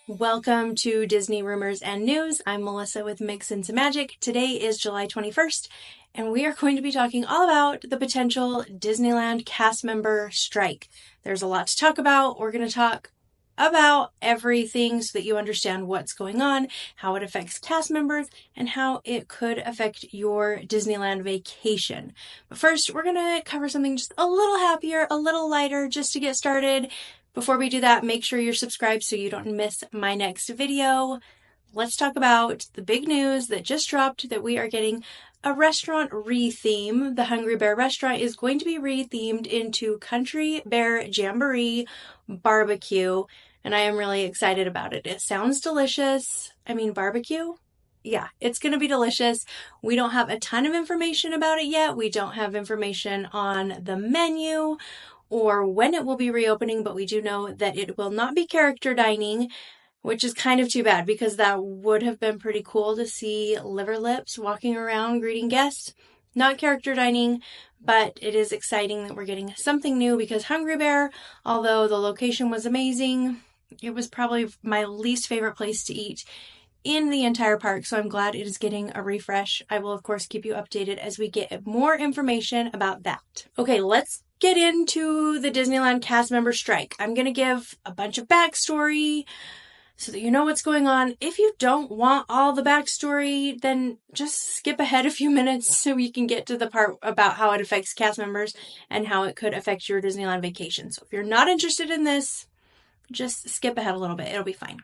Welcome to Disney Rumors and News. I'm Melissa with Mix Into Magic. Today is July 21st, and we are going to be talking all about the potential Disneyland cast member strike. There's a lot to talk about. We're going to talk about everything so that you understand what's going on, how it affects cast members, and how it could affect your Disneyland vacation. But first, we're going to cover something just a little happier, a little lighter, just to get started. Before we do that, make sure you're subscribed so you don't miss my next video. Let's talk about the big news that just dropped that we are getting a restaurant re-theme. The Hungry Bear restaurant is going to be re-themed into Country Bear Jamboree Barbecue, and I am really excited about it. It sounds delicious. I mean, barbecue? Yeah, it's going to be delicious. We don't have a ton of information about it yet. We don't have information on the menu or when it will be reopening, but we do know that it will not be character dining, which is kind of too bad because that would have been pretty cool to see Liver Lips walking around greeting guests. Not character dining, but it is exciting that we're getting something new because Hungry Bear, although the location was amazing, it was probably my least favorite place to eat in the entire park, so I'm glad it is getting a refresh. I will, of course, keep you updated as we get more information about that. Okay, let's get into the Disneyland cast member strike. I'm going to give a bunch of backstory so that you know what's going on. If you don't want all the backstory, then just skip ahead a few minutes so you can get to the part about how it affects cast members and how it could affect your Disneyland vacation. So if you're not interested in this, just skip ahead a little bit. It'll be fine.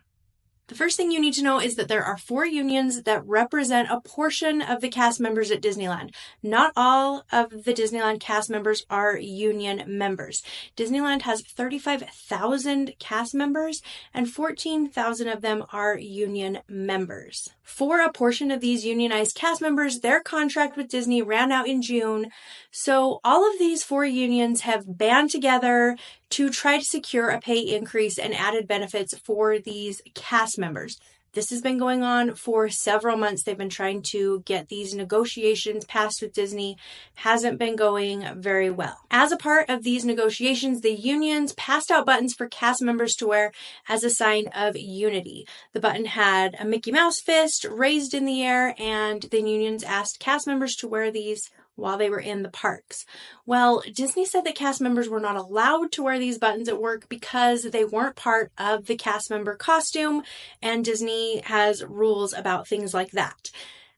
The first thing you need to know is that there are 4 unions that represent a portion of the cast members at Disneyland. Not all of the Disneyland cast members are union members. Disneyland has 35,000 cast members and 14,000 of them are union members. For a portion of these unionized cast members, their contract with Disney ran out in June. So all of these 4 unions have band together to try to secure a pay increase and added benefits for these cast members. This has been going on for several months. They've been trying to get these negotiations passed with Disney. Hasn't been going very well. As a part of these negotiations, the unions passed out buttons for cast members to wear as a sign of unity. The button had a Mickey Mouse fist raised in the air, and the unions asked cast members to wear these while they were in the parks. Well, Disney said that cast members were not allowed to wear these buttons at work because they weren't part of the cast member costume, and Disney has rules about things like that.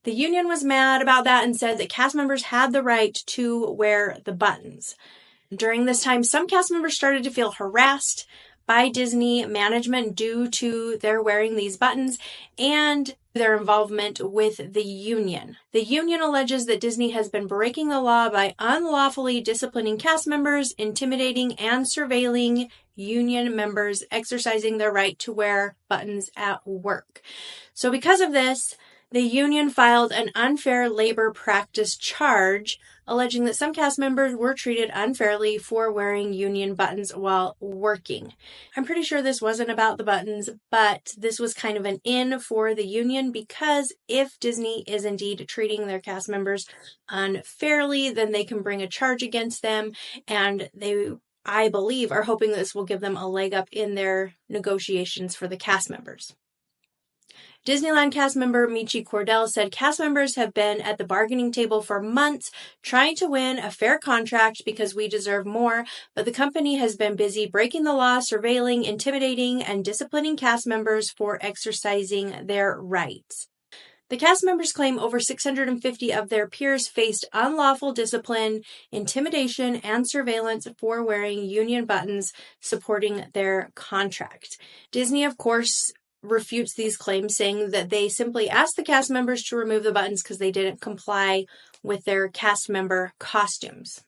The union was mad about that and said that cast members had the right to wear the buttons. During this time, some cast members started to feel harassed by Disney management due to their wearing these buttons and their involvement with the union. The union alleges that Disney has been breaking the law by unlawfully disciplining cast members, intimidating and surveilling union members exercising their right to wear buttons at work. So because of this, the union filed an unfair labor practice charge, alleging that some cast members were treated unfairly for wearing union buttons while working. I'm pretty sure this wasn't about the buttons, but this was kind of an in for the union because if Disney is indeed treating their cast members unfairly, then they can bring a charge against them, and I believe, are hoping this will give them a leg up in their negotiations for the cast members. Disneyland cast member Michi Cordell said cast members have been at the bargaining table for months trying to win a fair contract because we deserve more, but the company has been busy breaking the law, surveilling, intimidating, and disciplining cast members for exercising their rights. The cast members claim over 650 of their peers faced unlawful discipline, intimidation, and surveillance for wearing union buttons supporting their contract. Disney, of course, refutes these claims, saying that they simply asked the cast members to remove the buttons because they didn't comply with their cast member costumes.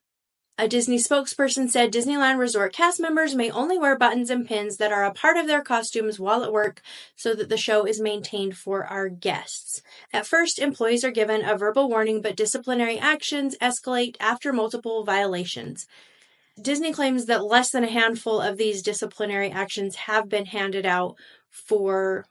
A Disney spokesperson said Disneyland Resort cast members may only wear buttons and pins that are a part of their costumes while at work so that the show is maintained for our guests. At first, employees are given a verbal warning, but disciplinary actions escalate after multiple violations. Disney claims that less than a handful of these disciplinary actions have been handed out for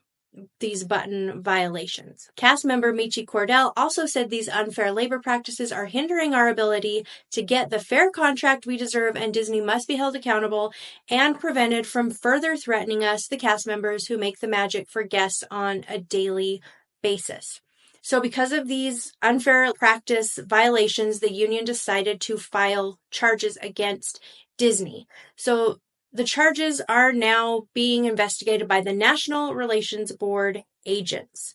these button violations. Cast member Michi Cordell also said these unfair labor practices are hindering our ability to get the fair contract we deserve, and Disney must be held accountable and prevented from further threatening us, the cast members who make the magic for guests on a daily basis. So because of these unfair practice violations, the union decided to file charges against Disney. So the charges are now being investigated by the National Relations Board agents.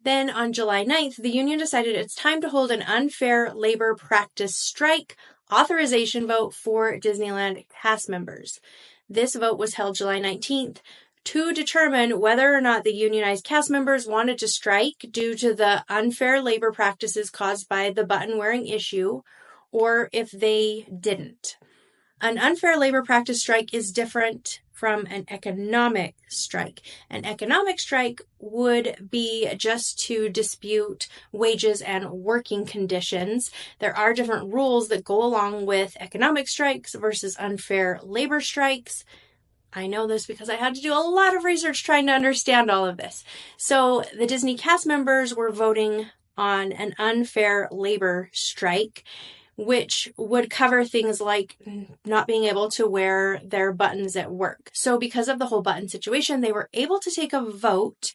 Then on July 9th, the union decided it's time to hold an unfair labor practice strike authorization vote for Disneyland cast members. This vote was held July 19th to determine whether or not the unionized cast members wanted to strike due to the unfair labor practices caused by the button-wearing issue, or if they didn't. An unfair labor practice strike is different from an economic strike. An economic strike would be just to dispute wages and working conditions. There are different rules that go along with economic strikes versus unfair labor strikes. I know this because I had to do a lot of research trying to understand all of this. So the Disney cast members were voting on an unfair labor strike, which would cover things like not being able to wear their buttons at work. So because of the whole button situation, they were able to take a vote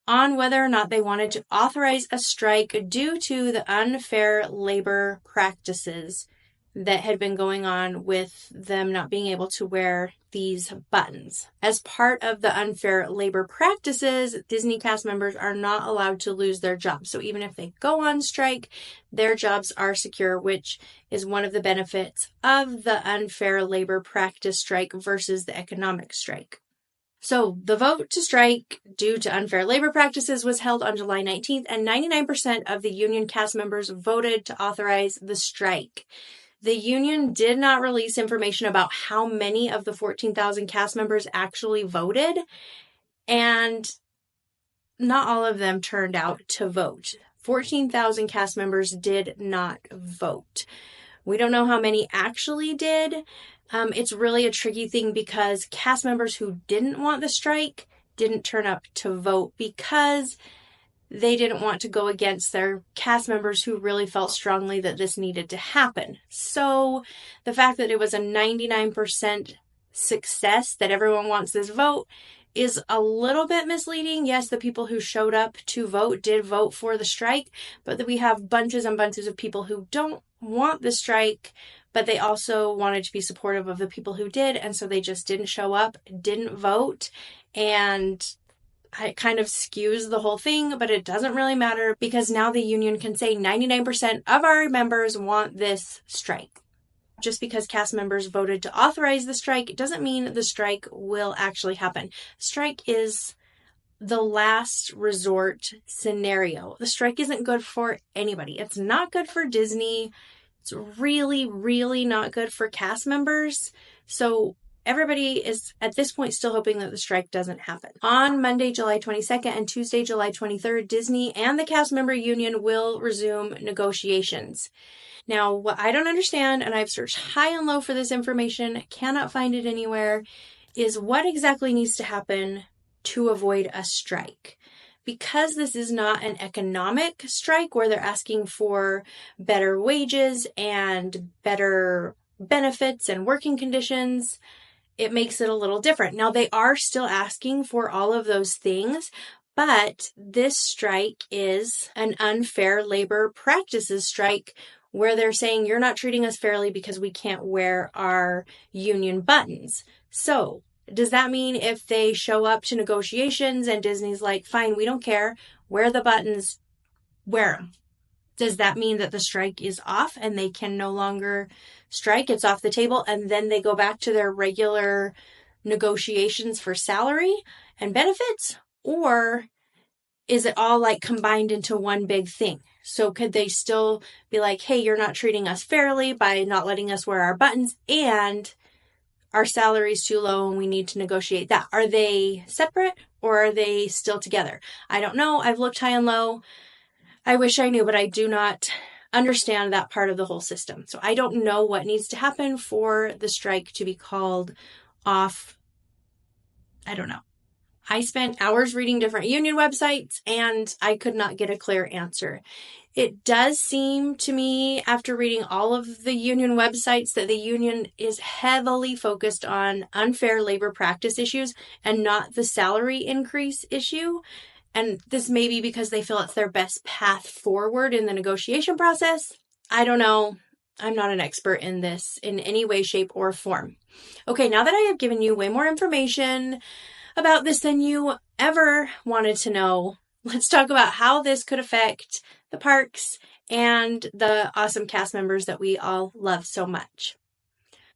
on whether or not they wanted to authorize a strike due to the unfair labor practices that had been going on with them not being able to wear these buttons. As part of the unfair labor practices, Disney cast members are not allowed to lose their jobs. So even if they go on strike, their jobs are secure, which is one of the benefits of the unfair labor practice strike versus the economic strike. So the vote to strike due to unfair labor practices was held on July 19th, and 99% of the union cast members voted to authorize the strike. The union did not release information about how many of the 14,000 cast members actually voted, and not all of them turned out to vote. 14,000 cast members did not vote. We don't know how many actually did. It's really a tricky thing because cast members who didn't want the strike didn't turn up to vote because they didn't want to go against their cast members who really felt strongly that this needed to happen. So the fact that it was a 99% success, that everyone wants this vote, is a little bit misleading. Yes, the people who showed up to vote did vote for the strike, but that we have bunches and bunches of people who don't want the strike, but they also wanted to be supportive of the people who did, and so they just didn't show up, didn't vote, and it kind of skews the whole thing, but it doesn't really matter because now the union can say 99% of our members want this strike. Just because cast members voted to authorize the strike doesn't mean the strike will actually happen. Strike is the last resort scenario. The strike isn't good for anybody. It's not good for Disney. It's really, really not good for cast members. So everybody is at this point still hoping that the strike doesn't happen. On Monday, July 22nd and Tuesday, July 23rd, Disney and the cast member union will resume negotiations. Now, what I don't understand, and I've searched high and low for this information, cannot find it anywhere, is what exactly needs to happen to avoid a strike. Because this is not an economic strike where they're asking for better wages and better benefits and working conditions, it makes it a little different. Now, they are still asking for all of those things, but this strike is an unfair labor practices strike where they're saying you're not treating us fairly because we can't wear our union buttons. So, does that mean if they show up to negotiations and Disney's like, fine, we don't care, wear the buttons, wear them? Does that mean that the strike is off and they can no longer strike? It's off the table and then they go back to their regular negotiations for salary and benefits? Or is it all like combined into one big thing? So could they still be like, hey, you're not treating us fairly by not letting us wear our buttons and our salary's too low and we need to negotiate that? Are they separate or are they still together? I don't know. I've looked high and low. I wish I knew, but I do not understand that part of the whole system. So I don't know what needs to happen for the strike to be called off. I don't know. I spent hours reading different union websites and I could not get a clear answer. It does seem to me, after reading all of the union websites, that the union is heavily focused on unfair labor practice issues and not the salary increase issue. And this may be because they feel it's their best path forward in the negotiation process. I don't know. I'm not an expert in this in any way, shape, or form. Okay, now that I have given you way more information about this than you ever wanted to know, let's talk about how this could affect the parks and the awesome cast members that we all love so much.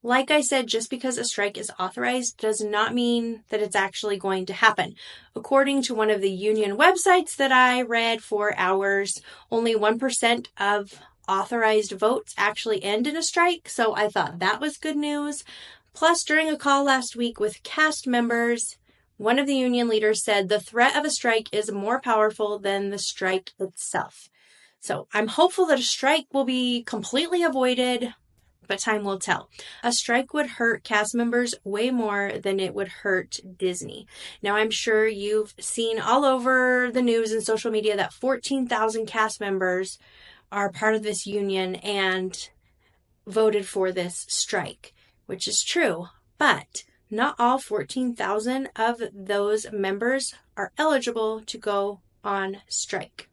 Like I said, just because a strike is authorized does not mean that it's actually going to happen. According to one of the union websites that I read for hours, only 1% of authorized votes actually end in a strike, so I thought that was good news. Plus, during a call last week with cast members, one of the union leaders said the threat of a strike is more powerful than the strike itself. So I'm hopeful that a strike will be completely avoided, but time will tell. A strike would hurt cast members way more than it would hurt Disney. Now, I'm sure you've seen all over the news and social media that 14,000 cast members are part of this union and voted for this strike, which is true, but not all 14,000 of those members are eligible to go on strike.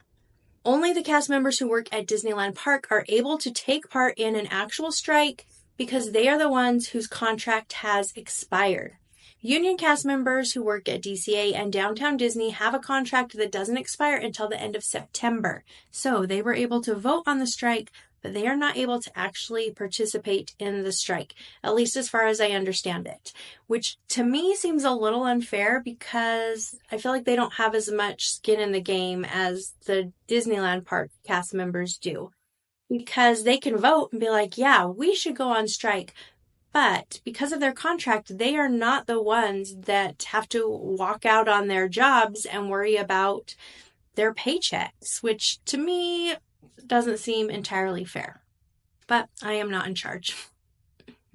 Only the cast members who work at Disneyland Park are able to take part in an actual strike because they are the ones whose contract has expired. Union cast members who work at DCA and Downtown Disney have a contract that doesn't expire until the end of September. So they were able to vote on the strike, but they are not able to actually participate in the strike, at least as far as I understand it, which to me seems a little unfair because I feel like they don't have as much skin in the game as the Disneyland Park cast members do, because they can vote and be like, yeah, we should go on strike. But because of their contract, they are not the ones that have to walk out on their jobs and worry about their paychecks, which to me doesn't seem entirely fair. But I am not in charge.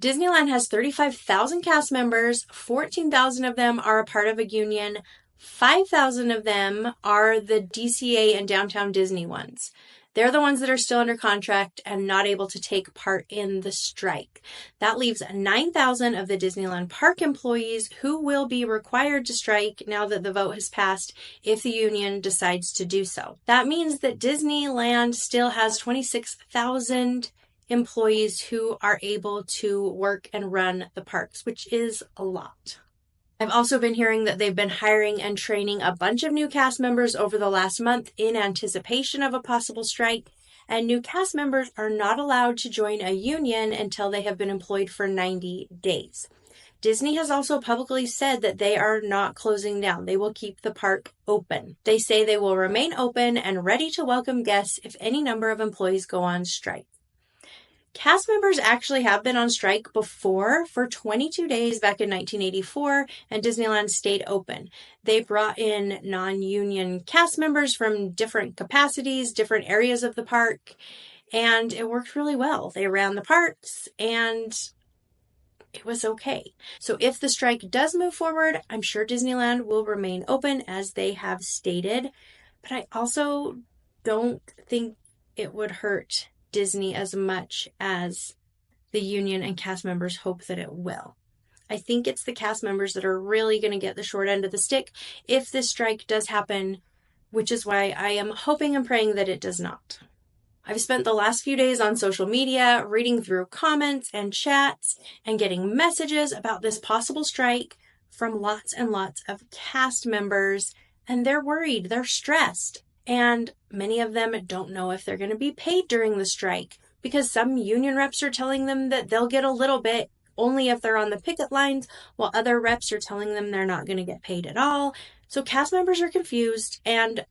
Disneyland has 35,000 cast members. 14,000 of them are a part of a union. 5,000 of them are the DCA and Downtown Disney ones. They're the ones that are still under contract and not able to take part in the strike. That leaves 9,000 of the Disneyland Park employees who will be required to strike now that the vote has passed if the union decides to do so. That means that Disneyland still has 26,000 employees who are able to work and run the parks, which is a lot. I've also been hearing that they've been hiring and training a bunch of new cast members over the last month in anticipation of a possible strike, and new cast members are not allowed to join a union until they have been employed for 90 days. Disney has also publicly said that they are not closing down. They will keep the park open. They say they will remain open and ready to welcome guests if any number of employees go on strike. Cast members actually have been on strike before for 22 days back in 1984, and Disneyland stayed open. They brought in non-union cast members from different capacities, different areas of the park, and it worked really well. They ran the parks, and it was okay. So if the strike does move forward, I'm sure Disneyland will remain open as they have stated, but I also don't think it would hurt Disney as much as the union and cast members hope that it will. I think it's the cast members that are really going to get the short end of the stick if this strike does happen, which is why I am hoping and praying that it does not. I've spent the last few days on social media reading through comments and chats and getting messages about this possible strike from lots and lots of cast members, and they're worried, they're stressed. And many of them don't know if they're going to be paid during the strike because some union reps are telling them that they'll get a little bit only if they're on the picket lines, while other reps are telling them they're not going to get paid at all. So cast members are confused and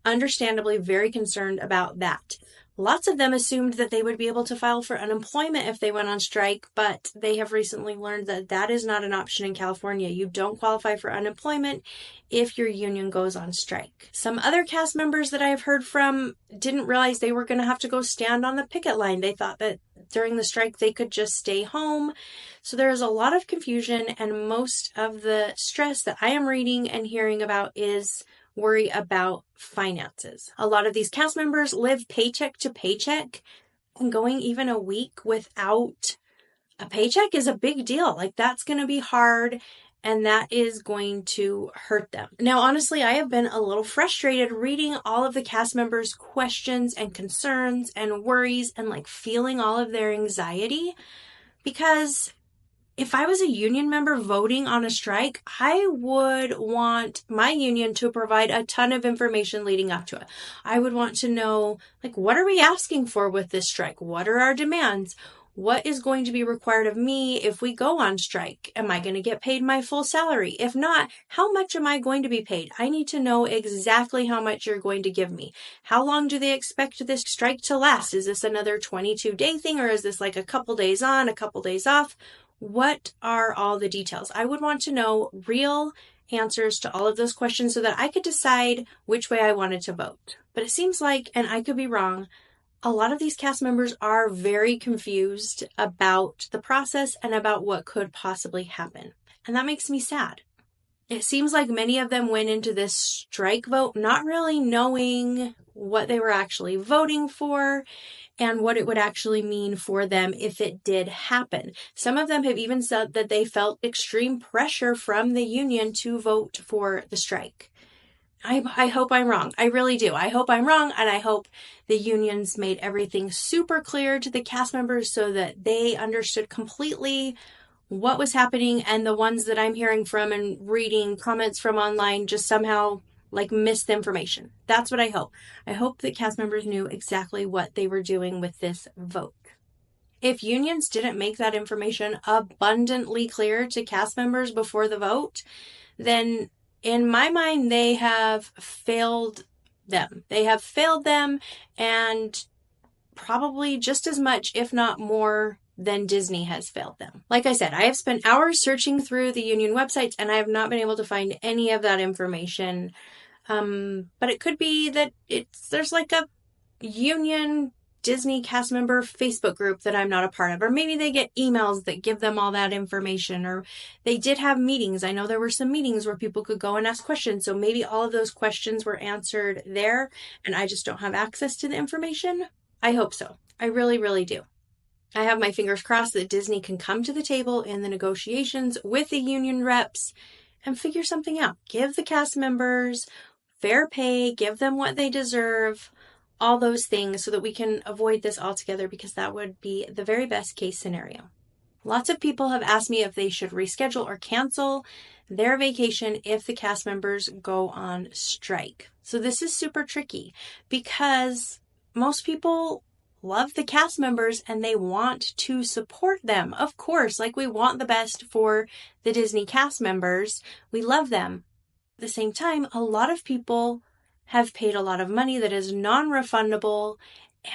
understandably very concerned about that. Lots of them assumed that they would be able to file for unemployment if they went on strike, but they have recently learned that that is not an option in California. You don't qualify for unemployment if your union goes on strike. Some other cast members that I have heard from didn't realize they were going to have to go stand on the picket line. They thought that during the strike they could just stay home. So there is a lot of confusion, and most of the stress that I am reading and hearing about is worry about finances. A lot of these cast members live paycheck to paycheck, and going even a week without a paycheck is a big deal. Like, that's going to be hard, and that is going to hurt them. Now, honestly, I have been a little frustrated reading all of the cast members' questions and concerns and worries and like feeling all of their anxiety, because if I was a union member voting on a strike, I would want my union to provide a ton of information leading up to it. I would want to know, like, what are we asking for with this strike? What are our demands? What is going to be required of me if we go on strike? Am I going to get paid my full salary? If not, how much am I going to be paid? I need to know exactly how much you're going to give me. How long do they expect this strike to last? Is this another 22-day thing, or is this like a couple days on, a couple days off? What are all the details? I would want to know real answers to all of those questions so that I could decide which way I wanted to vote. But it seems like, and I could be wrong, a lot of these cast members are very confused about the process and about what could possibly happen. And that makes me sad. It seems like many of them went into this strike vote not really knowing what they were actually voting for and what it would actually mean for them if it did happen. Some of them have even said that they felt extreme pressure from the union to vote for the strike. I hope I'm wrong. I really do. I hope I'm wrong, and I hope the unions made everything super clear to the cast members so that they understood completely what was happening, and the ones that I'm hearing from and reading comments from online just somehow like missed the information. That's what I hope. I hope that cast members knew exactly what they were doing with this vote. If unions didn't make that information abundantly clear to cast members before the vote, then in my mind, they have failed them. They have failed them, and probably just as much, if not more, than Disney has failed them. Like I said, I have spent hours searching through the union websites, and I have not been able to find any of that information. But it could be that there's like a union Disney cast member Facebook group that I'm not a part of, or maybe they get emails that give them all that information, or they did have meetings. I know there were some meetings where people could go and ask questions, so maybe all of those questions were answered there and I just don't have access to the information. I hope so. I really, really do. I have my fingers crossed that Disney can come to the table in the negotiations with the union reps and figure something out. Give the cast members fair pay, give them what they deserve, all those things, so that we can avoid this altogether, because that would be the very best case scenario. Lots of people have asked me if they should reschedule or cancel their vacation if the cast members go on strike. So this is super tricky, because most people love the cast members and they want to support them. Of course, like, we want the best for the Disney cast members. We love them. At the same time, a lot of people have paid a lot of money that is non-refundable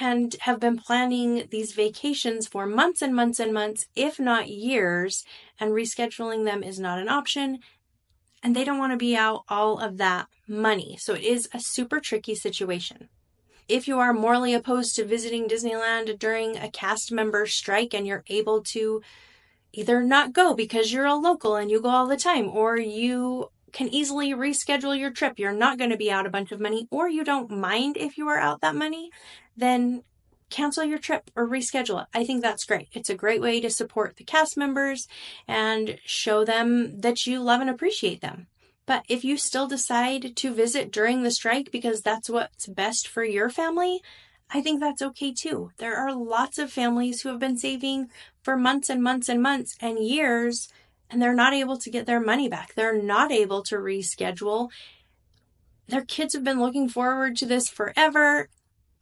and have been planning these vacations for months and months and months, if not years, and rescheduling them is not an option, and they don't want to be out all of that money. So it is a super tricky situation. If you are morally opposed to visiting Disneyland during a cast member strike and you're able to either not go because you're a local and you go all the time, or you can easily reschedule your trip, you're not going to be out a bunch of money, or you don't mind if you are out that money, then cancel your trip or reschedule it. I think that's great. It's a great way to support the cast members and show them that you love and appreciate them. But if you still decide to visit during the strike because that's what's best for your family, I think that's okay too. There are lots of families who have been saving for months and months and months and years, and they're not able to get their money back. They're not able to reschedule. Their kids have been looking forward to this forever.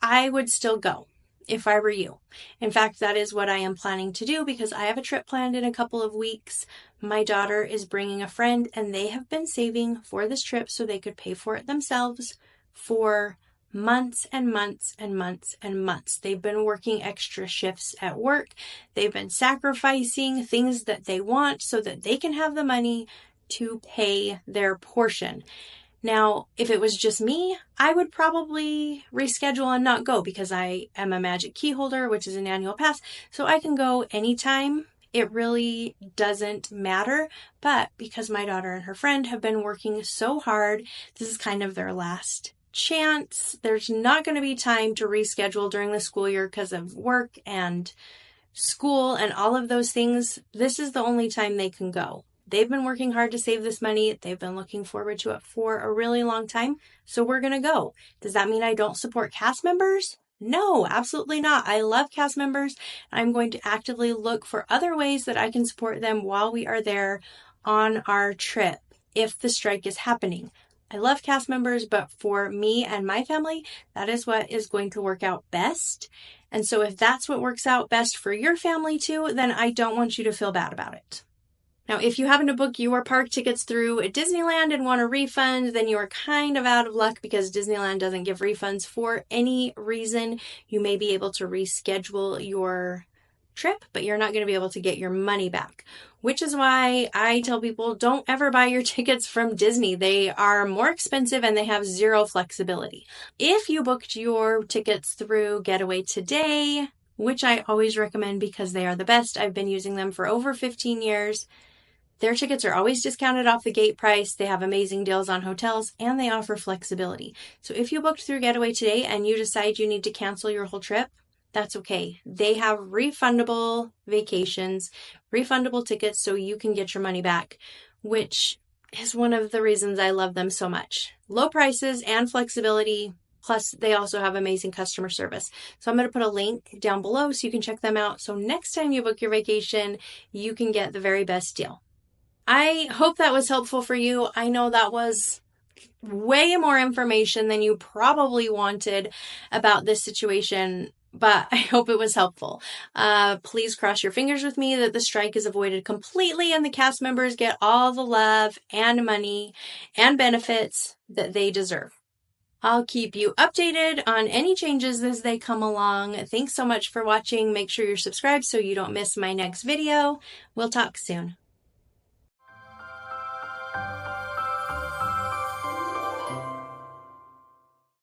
I would still go if I were you. In fact, that is what I am planning to do, because I have a trip planned in a couple of weeks. My daughter is bringing a friend, and they have been saving for this trip so they could pay for it themselves for months and months and months and months. They've been working extra shifts at work. They've been sacrificing things that they want so that they can have the money to pay their portion. Now, if it was just me, I would probably reschedule and not go because I am a Magic Key holder, which is an annual pass, so I can go anytime. It really doesn't matter, but because my daughter and her friend have been working so hard, this is kind of their last chance. There's not going to be time to reschedule during the school year because of work and school and all of those things. This is the only time they can go. They've been working hard to save this money. They've been looking forward to it for a really long time. So we're going to go. Does that mean I don't support cast members? No, absolutely not. I love cast members. I'm going to actively look for other ways that I can support them while we are there on our trip if the strike is happening. I love cast members, but for me and my family, that is what is going to work out best. And so if that's what works out best for your family too, then I don't want you to feel bad about it. Now, if you happen to book your park tickets through Disneyland and want a refund, then you are kind of out of luck because Disneyland doesn't give refunds for any reason. You may be able to reschedule your trip, but you're not going to be able to get your money back, which is why I tell people don't ever buy your tickets from Disney. They are more expensive and they have zero flexibility. If you booked your tickets through Getaway Today, which I always recommend because they are the best, I've been using them for over 15 years. Their tickets are always discounted off the gate price. They have amazing deals on hotels and they offer flexibility. So if you booked through Getaway Today and you decide you need to cancel your whole trip, that's okay. They have refundable vacations, refundable tickets so you can get your money back, which is one of the reasons I love them so much. Low prices and flexibility, plus they also have amazing customer service. So I'm going to put a link down below so you can check them out. So next time you book your vacation, you can get the very best deal. I hope that was helpful for you. I know that was way more information than you probably wanted about this situation, but I hope it was helpful. Please cross your fingers with me that the strike is avoided completely and the cast members get all the love and money and benefits that they deserve. I'll keep you updated on any changes as they come along. Thanks so much for watching. Make sure you're subscribed so you don't miss my next video. We'll talk soon.